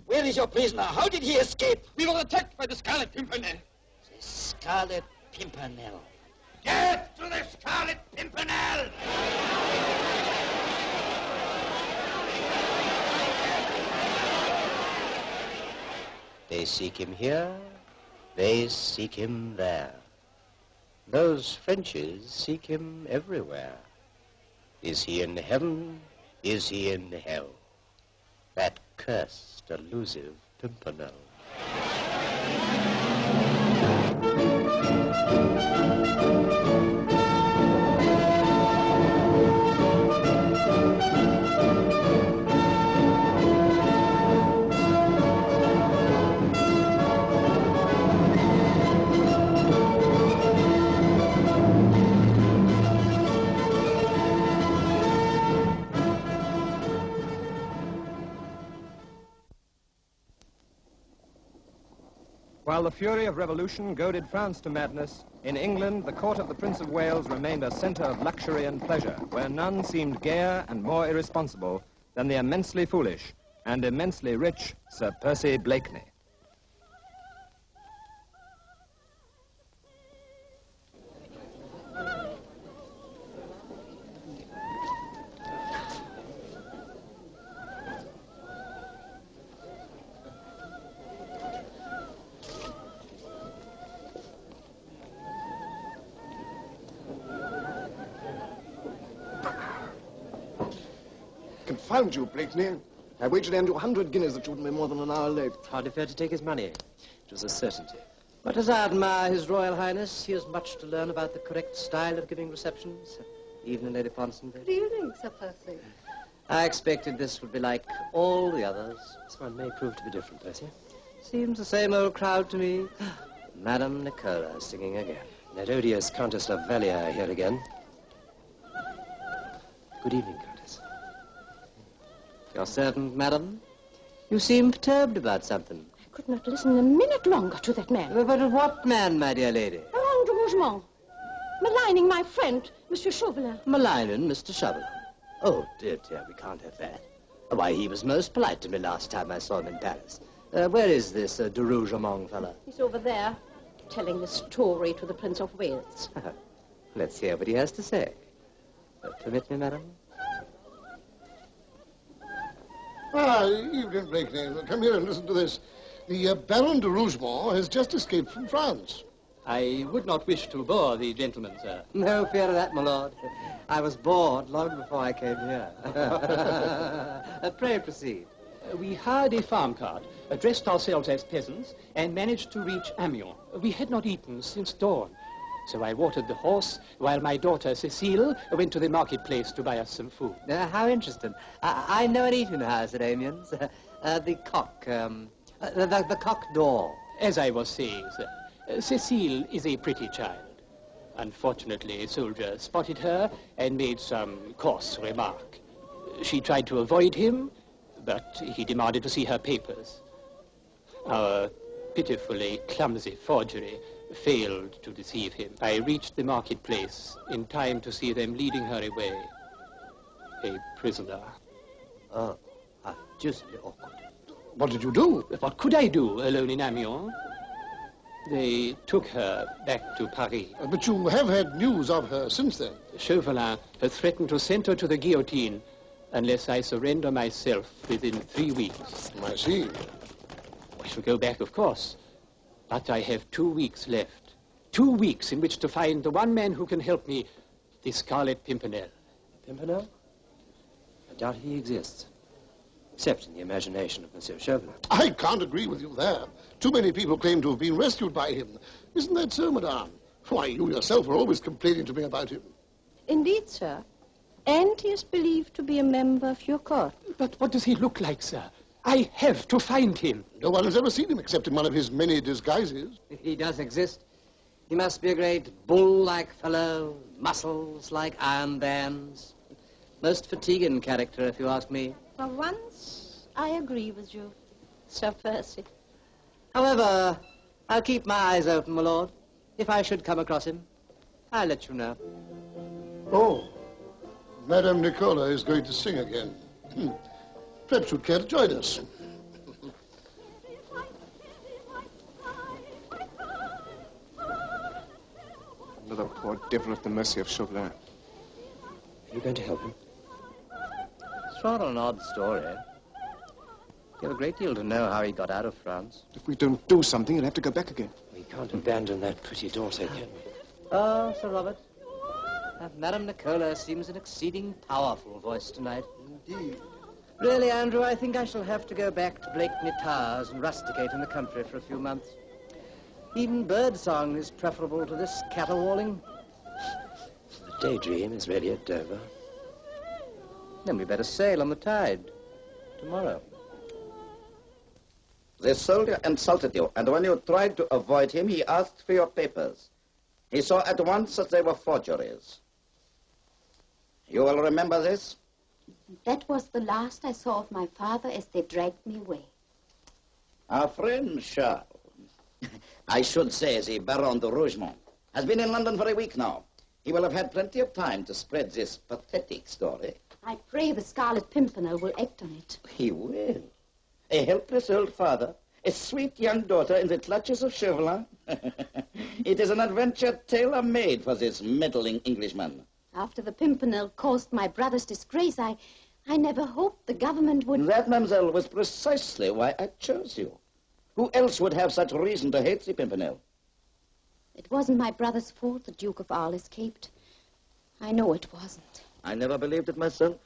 Where is your prisoner? How did he escape? We were attacked by the Scarlet Pimpernel. The Scarlet Pimpernel. Death to the Scarlet Pimpernel! They seek him here, they seek him there. Those Frenches seek him everywhere. Is he in heaven? Is he in hell? That cursed, elusive Pimpernel. While the fury of revolution goaded France to madness, in England the court of the Prince of Wales remained a centre of luxury and pleasure, where none seemed gayer and more irresponsible than the immensely foolish and immensely rich Sir Percy Blakeney. Confound you, Blakeney. I wagered you 100 guineas that you wouldn't be more than an hour late. Hardly fair to take his money. It was a certainty. But as I admire His Royal Highness, he has much to learn about the correct style of giving receptions, even in Lady Ponsonby. Good evening, Sir Percy. I expected this would be like all the others. This one may prove to be different, Percy. Seems the same old crowd to me. Madame Nicola singing again. That odious Countess of Valier here again. Good evening, Countess. Your servant, madam? You seem perturbed about something. I could not listen a minute longer to that man. But what man, my dear lady? Alain de Rougemont, maligning my friend, Monsieur Chauvelin. Maligning Mr. Chauvelin. Oh, dear, we can't have that. Why, he was most polite to me last time I saw him in Paris. Where is this de Rougemont fellow? He's over there, telling the story to the Prince of Wales. Let's hear what he has to say. Permit me, madam? Evening, Blakeney. Come here and listen to this. The Baron de Rougemont has just escaped from France. I would not wish to bore the gentleman, sir. No fear of that, my lord. I was bored long before I came here. Pray proceed. We hired a farm cart, dressed ourselves as peasants, and managed to reach Amiens. We had not eaten since dawn, so I watered the horse while my daughter, Cécile, went to the marketplace to buy us some food. How interesting. I know an eating house at Amiens. The cock door. As I was saying, sir, Cécile is a pretty child. Unfortunately, a soldier spotted her and made some coarse remark. She tried to avoid him, but he demanded to see her papers. Our pitifully clumsy forgery failed to deceive him. I reached the marketplace in time to see them leading her away. A prisoner. Oh, just awkward. What did you do? What could I do alone in Amiens? They took her back to Paris. But you have had news of her since then. Chauvelin has threatened to send her to the guillotine unless I surrender myself within 3 weeks. I see. I shall go back, of course. But I have 2 weeks left. 2 weeks in which to find the one man who can help me, the Scarlet Pimpernel. Pimpernel? I doubt he exists. Except in the imagination of Monsieur Chauvelin. I can't agree with you there. Too many people claim to have been rescued by him. Isn't that so, madame? Why, you yourself are always complaining to me about him. Indeed, sir. And he is believed to be a member of your court. But what does he look like, sir? I have to find him. No one has ever seen him except in one of his many disguises. If he does exist, he must be a great bull-like fellow, muscles like iron bands. Most fatiguing character, if you ask me. For once, I agree with you, Sir Percy. However, I'll keep my eyes open, my lord. If I should come across him, I'll let you know. Oh, Madame Nicola is going to sing again. Perhaps you'd care to join us. Another poor devil at the mercy of Chauvelin. Are you going to help him? It's rather an odd story. You have a great deal to know how he got out of France. If we don't do something, he'll have to go back again. We can't abandon that pretty daughter, can we? Oh, Sir Robert, Madame Nicola seems an exceeding powerful voice tonight. Indeed. Really, Andrew, I think I shall have to go back to Blakeney Towers and rusticate in the country for a few months. Even birdsong is preferable to this caterwauling. The daydream is really at Dover. Then we better sail on the tide tomorrow. The soldier insulted you, and when you tried to avoid him, he asked for your papers. He saw at once that they were forgeries. You will remember this? That was the last I saw of my father as they dragged me away. Our friend Charles, I should say the Baron de Rougemont, has been in London for a week now. He will have had plenty of time to spread this pathetic story. I pray the Scarlet Pimpernel will act on it. He will. A helpless old father, a sweet young daughter in the clutches of Chauvelin. It is an adventure tailor-made for this meddling Englishman. After the Pimpernel caused my brother's disgrace, I never hoped the government would... That, mademoiselle, was precisely why I chose you. Who else would have such reason to hate the Pimpernel? It wasn't my brother's fault the Duke of Arles escaped. I know it wasn't. I never believed it myself.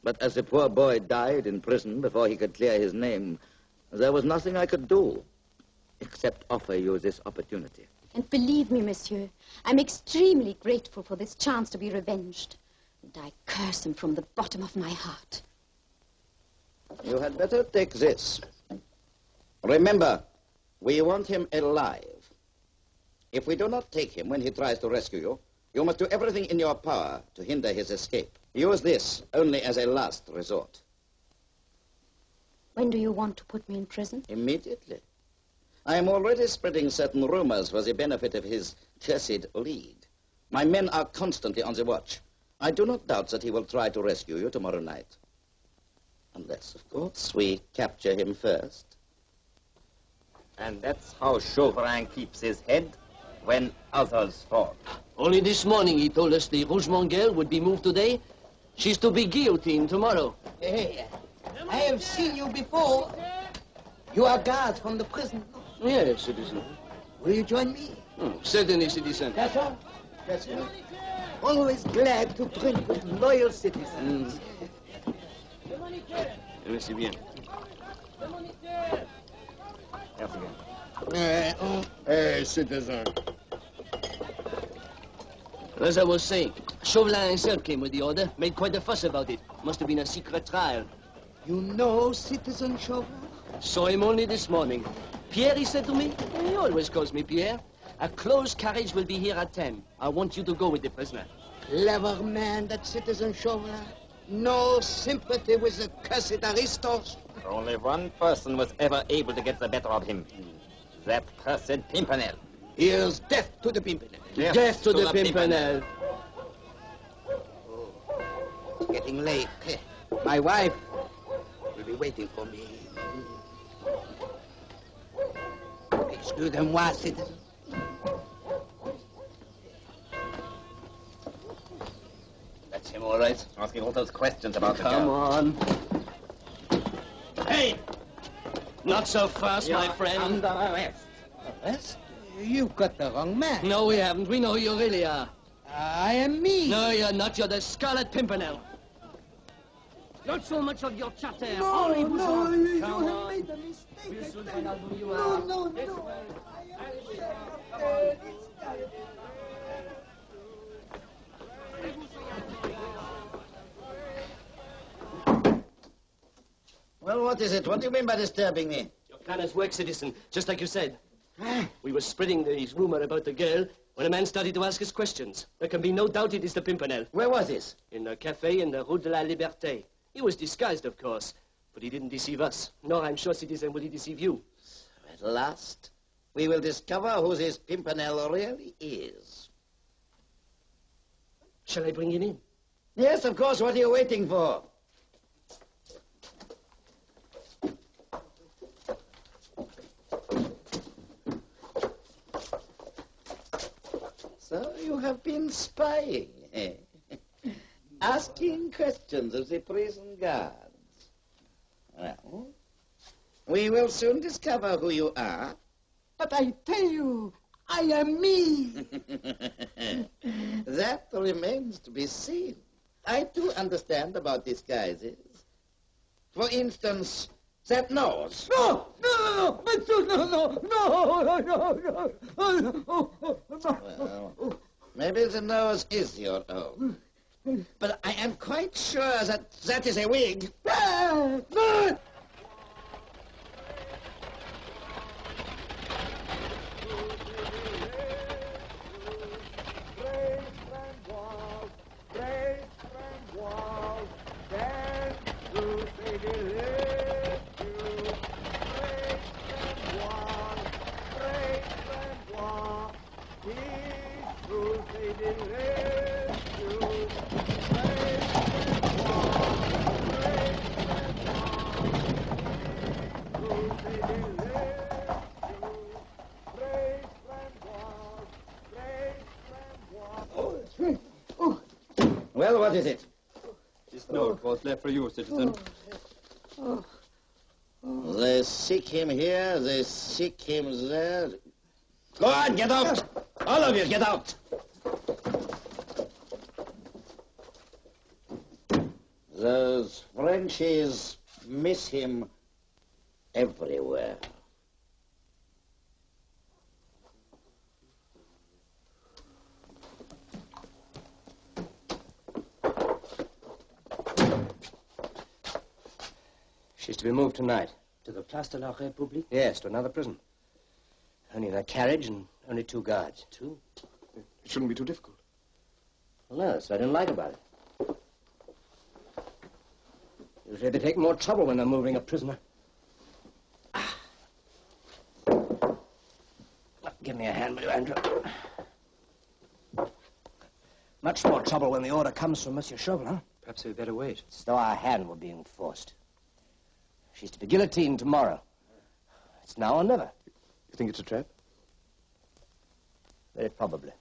But as the poor boy died in prison before he could clear his name, there was nothing I could do except offer you this opportunity. And believe me, monsieur, I'm extremely grateful for this chance to be revenged. And I curse him from the bottom of my heart. You had better take this. Remember, we want him alive. If we do not take him when he tries to rescue you, you must do everything in your power to hinder his escape. Use this only as a last resort. When do you want to put me in prison? Immediately. I am already spreading certain rumors for the benefit of his cursed lead. My men are constantly on the watch. I do not doubt that he will try to rescue you tomorrow night. Unless, of course, we capture him first. And that's how Chauvelin keeps his head when others fall. Only this morning he told us the Rougemont girl would be moved today. She's to be guillotined tomorrow. Hey, I have seen you before. You are guards from the prison. Yes, citizen. Will you join me? Certainly, citizen. That's all. That's all. Always glad to drink with loyal citizens. Merci bien. Hey, citizen. As I was saying, Chauvelin himself came with the order, made quite a fuss about it. Must have been a secret trial. You know Citizen Chauvelin? Saw him only this morning. Pierre, he said to me, he always calls me Pierre. A closed carriage will be here at 10. I want you to go with the prisoner. Clever man, that Citizen Chauvelin. No sympathy with the cursed aristos. Only one person was ever able to get the better of him. That cursed Pimpernel. Here's death to the Pimpernel. Death to the Pimpernel. Oh, it's getting late. My wife will be waiting for me. Excusez-moi, citizen. That's him, all right. Asking all those questions about the Come girl. on. Hey! Not so fast, my friend. Under arrest. Arrest? You've got the wrong man. No, we haven't. We know who you really are. I am me. No, you're not. You're the Scarlet Pimpernel. Not so much of your chatter. No, Only no, you Come have on. made a mistake. We'll soon find out who you No, are. no, no. I am Well, what is it? What do you mean by disturbing me? Your plan has worked, citizen, just like you said. We were spreading this rumor about the girl when a man started to ask us questions. There can be no doubt it is the Pimpernel. Where was this? In a cafe in the Rue de la Liberté. He was disguised, of course, but he didn't deceive us. Nor, I'm sure, citizen, will he deceive you. At last, we will discover who this Pimpernel really is. Shall I bring him in? Yes, of course. What are you waiting for? So you have been spying, eh? Asking questions of the prison guards. Well, we will soon discover who you are. But I tell you, I am me. That remains to be seen. I do understand about disguises. For instance, that nose. No, monsieur, no. Well, maybe the nose is your own. But I am quite sure that that is a wig. Well, what is it? This note was left for you, citizen. They seek him here, they seek him there. Go on, get out! All of you, get out! Those Frenchies miss him everywhere. She's to be moved tonight. To the Place de la République? Yes, to another prison. Only in a carriage and only 2 guards. 2? It shouldn't be too difficult. Well, no, that's what I didn't like about it. Usually they take more trouble when they're moving a prisoner. Give me a hand, will you, Andrew? Much more trouble when the order comes from Monsieur Chauvelin. Perhaps we'd better wait. It's as though our hand were being forced. She's to be guillotined tomorrow. It's now or never. You think it's a trap? Very probably.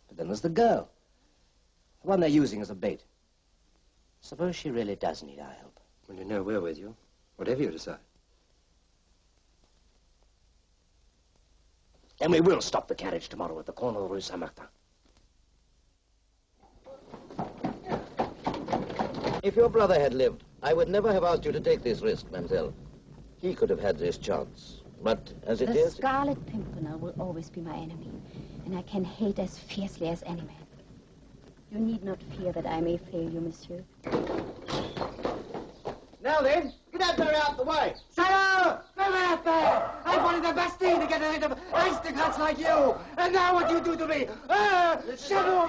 But then there's the girl. The one they're using as a bait. Suppose she really does need our help. Well, you know we're with you. Whatever you decide. Then we will stop the carriage tomorrow at the corner of Rue Saint-Martin. If your brother had lived, I would never have asked you to take this risk, mademoiselle. He could have had this chance. But as it The is... Scarlet Pimpernel will always be my enemy, and I can hate as fiercely as any man. You need not fear that I may fail you, monsieur. Now then, get out there out the way. Shadow! Come out there! I wanted the Bastille to get rid of aristocrats like you. And now what you do to me? Shadow!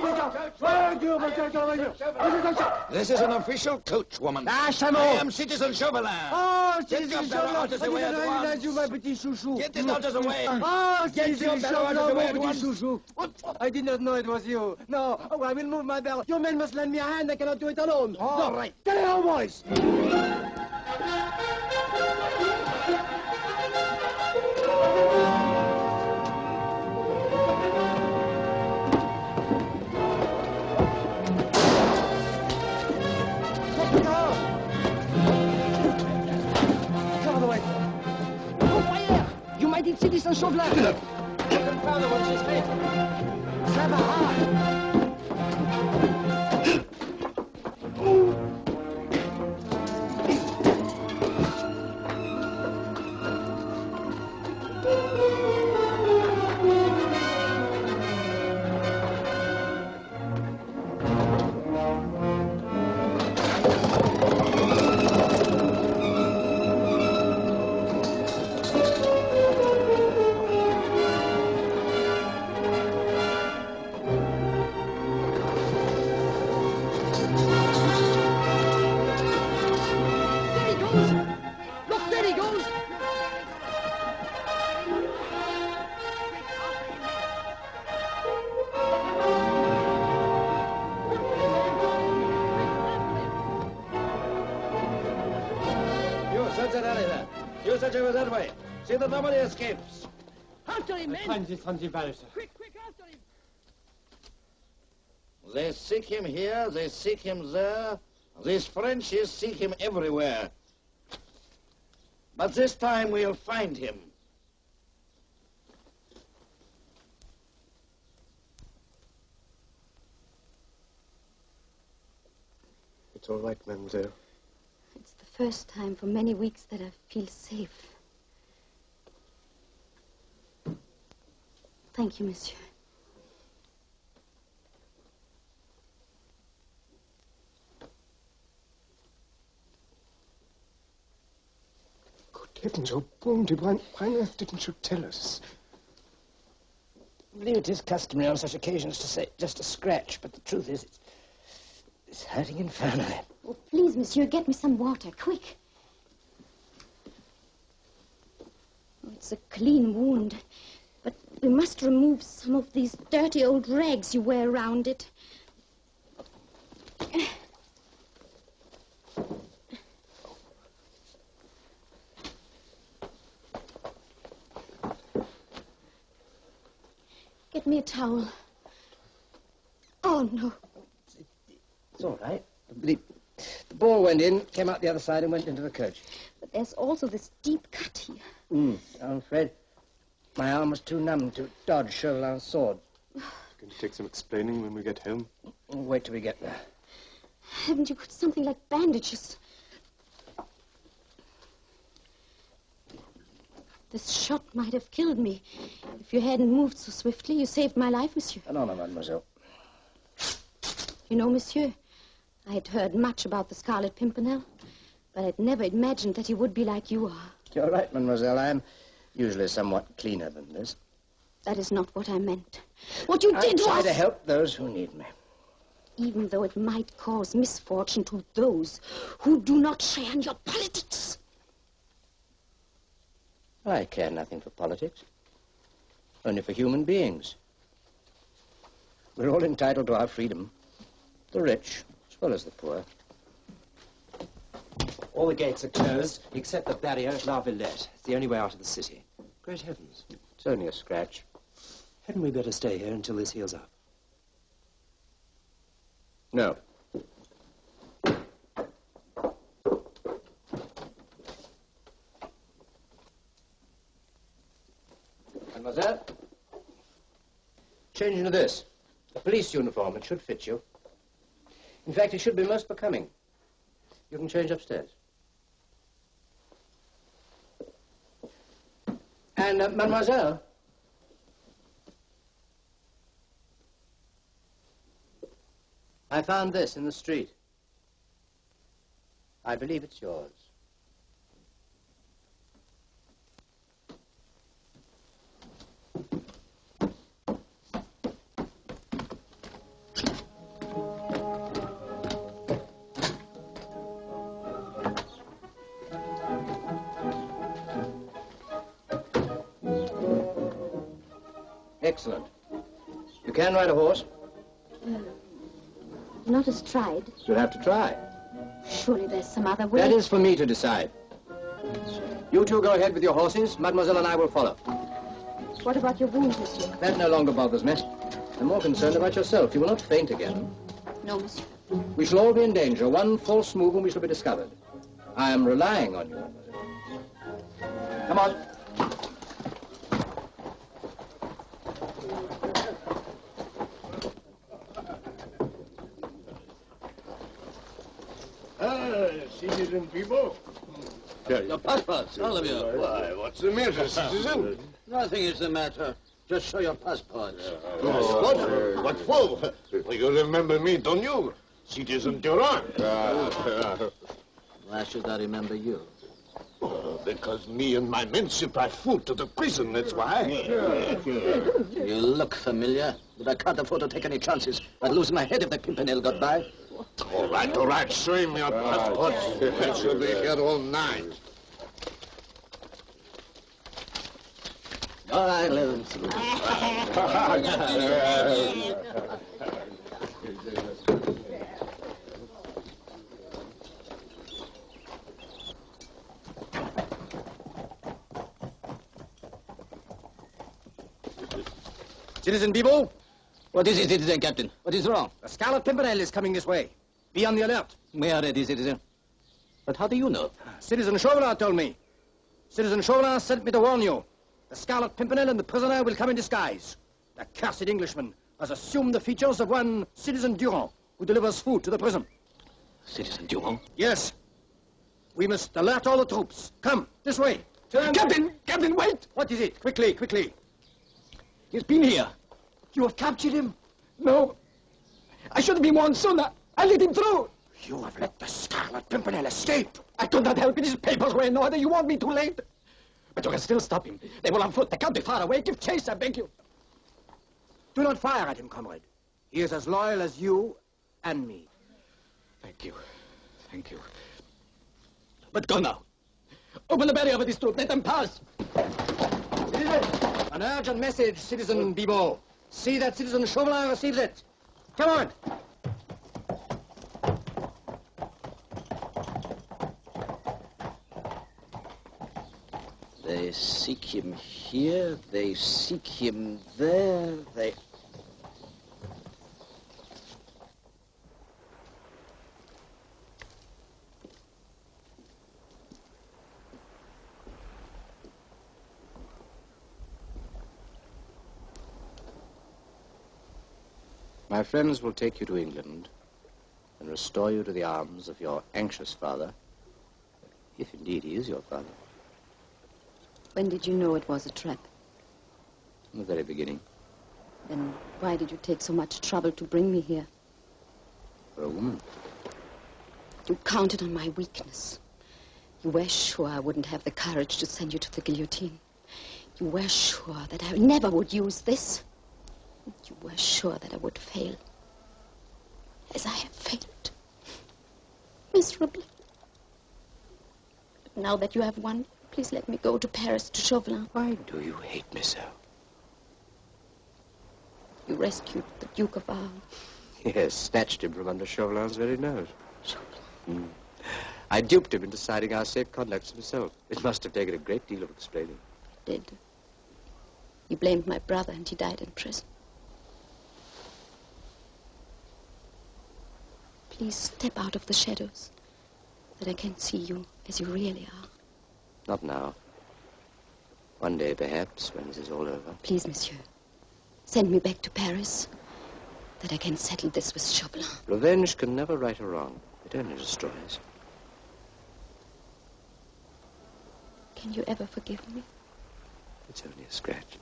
This is an official coach, woman. Ah, Chameau! I am Citizen Chauvelin. Oh, Get your fellow out of the way at once. my petit chouchou. Get it out of the way. Oh, Get your fellow out of the way at once. chouchou. I did not know it was you. No, oh, I will move my bell. Your men must lend me a hand. I cannot do it alone. All right. Get it home, boys. You might eat Citizen Chauvelin. Father, what's his name? Grab a hard. You said you were that way. See that nobody escapes. After him, men! Quick, quick, after him! They seek him here, they seek him there. These Frenchies seek him everywhere. But this time we'll find him. It's all right, mademoiselle. It's the first time for many weeks that I feel safe. Thank you, monsieur. Good heavens, oh, Bundy, why on earth didn't you tell us? I believe it is customary on such occasions to say just a scratch, but the truth is it's hurting infernally. Oh, please, monsieur, get me some water, quick. Oh, it's a clean wound, but we must remove some of these dirty old rags you wear around it. Get me a towel. Oh, no. It's all right. The ball went in, came out the other side, and went into the coach. But there's also this deep cut here. I'm afraid my arm was too numb to dodge Chauvelin's sword. Going to take some explaining when we get home? Wait till we get there. Haven't you got something like bandages? This shot might have killed me. If you hadn't moved so swiftly, you saved my life, monsieur. No, mademoiselle. You know, monsieur, I had heard much about the Scarlet Pimpernel, but I'd never imagined that he would be like you are. You're right, mademoiselle. I am usually somewhat cleaner than this. That is not what I meant. What you did was... I try to help those who need me. Even though it might cause misfortune to those who do not share in your politics. I care nothing for politics. Only for human beings. We're all entitled to our freedom. The rich, as well as the poor. All the gates are closed, except the barrier at La Villette. It's the only way out of the city. Great heavens. It's only a scratch. Hadn't we better stay here until this heals up? No. Mademoiselle? Change into this. A police uniform. It should fit you. In fact, it should be most becoming. You can change upstairs. And, mademoiselle? I found this in the street. I believe it's yours. Excellent. You can ride a horse? Not astride. You'll have to try. Surely there's some other way. That is for me to decide. You two go ahead with your horses. Mademoiselle and I will follow. What about your wound, monsieur? That no longer bothers me. I'm more concerned about yourself. You will not faint again. No, monsieur. We shall all be in danger. One false move and we shall be discovered. I am relying on you, mademoiselle. Come on. Citizen people. Your passports, all of you. Why, what's the matter, citizen? Nothing is the matter. Just show your passports. Passport? What for? You remember me, don't you? Citizen Durand. Why should I remember you? Because me and my men supply food to the prison, that's why. You look familiar, but I can't afford to take any chances. I'd lose my head if the Pimpernel got by. All right, show him your passport. I shall be here all night. All right, let him through. Citizen Bibo? What is it, citizen captain? What is wrong? The Scarlet Pimpernel is coming this way. Be on the alert. We are ready, citizen. But how do you know? Citizen Chauvelin told me. Citizen Chauvelin sent me to warn you. The Scarlet Pimpernel and the prisoner will come in disguise. The cursed Englishman has assumed the features of one Citizen Durand, who delivers food to the prison. Citizen Durand? Yes. We must alert all the troops. Come, this way. Turn. Captain, wait! What is it? Quickly, quickly. He's been here. You have captured him? No. I should have been warned sooner. I let him through. You have let the Scarlet Pimpernel escape. I could not help it. His papers were in order. You want me too late? But you can still stop him. They will on foot. They can't be far away. Give chase, I beg you. Do not fire at him, comrade. He is as loyal as you and me. Thank you. Thank you. But go now. Open the barrier for this troop. Let them pass. An urgent message, Citizen Bibo. See that Citizen Chauvelin receives it. Come on. They seek him here, they seek him there, they... My friends will take you to England and restore you to the arms of your anxious father, if indeed he is your father. When did you know it was a trap? From the very beginning. Then why did you take so much trouble to bring me here? For a woman. You counted on my weakness. You were sure I wouldn't have the courage to send you to the guillotine. You were sure that I never would use this. You were sure that I would fail. As I have failed. Miserably. But now that you have won, please let me go to Paris to Chauvelin. Why do you hate me so? You rescued the Duke of Arles. Yes, snatched him from under Chauvelin's very nose. Chauvelin? I duped him into signing our safe conducts himself. It must have taken a great deal of explaining. It did. He blamed my brother and he died in prison. Please step out of the shadows, that I can see you as you really are. Not now. One day, perhaps, when this is all over. Please, monsieur, send me back to Paris, that I can settle this with Chauvelin. Revenge can never right a wrong. It only destroys. Can you ever forgive me? It's only a scratch.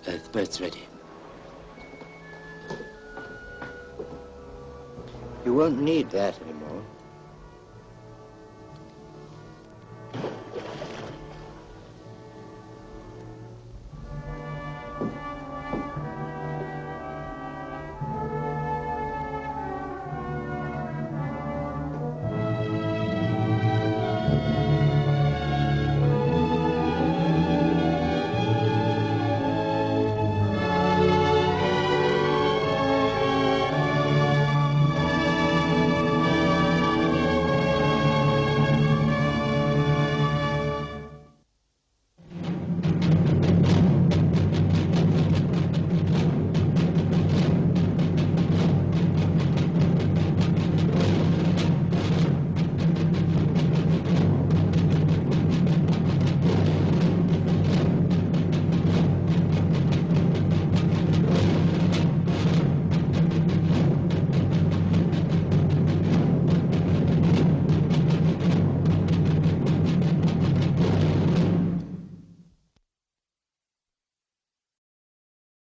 The bird's ready. You won't need that anymore.